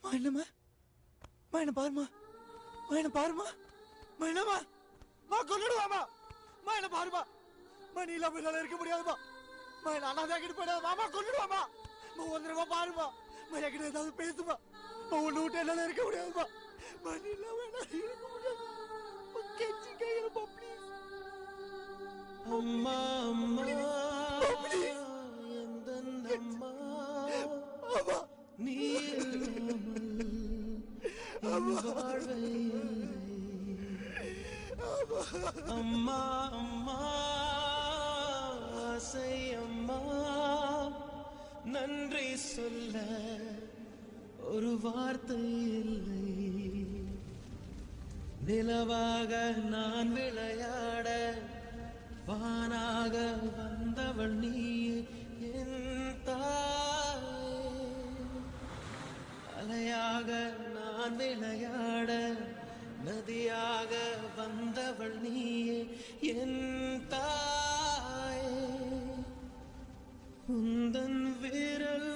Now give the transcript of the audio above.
என்னம்மா என்ன பாருமா என்ன பாருமா என்னம்மா கொண்டுடுவாமா என்ன பாருமா நீ இல்லாம என்னால இருக்க முடியாதுமா என்ன அண்ணாதான் போயிடாது மாமா கொண்டுடுவாமா வந்துடுமா பாருமா என்கிட்ட ஏதாவது பேசுமா ஒண்ணு விட்டு என்னால இருக்க முடியாதுமா நீ இல்லாம என்னால இருக்க முடியாது கெஞ்சி கையிலமா ப்ளீஸ் அம்மா அம்மா அம்மா நீ வாழ்வை அம்மா அம்மா ஆசை அம்மா நன்றி சொல்ல ஒரு வார்த்தை இல்லை நிலவாக நான் விளையாட வானாக வந்தவள் நீ என் தாயே அலையாக நான் விளையாட நதியாக வந்தவள் நீயே என் தாயே உந்தன் விரல்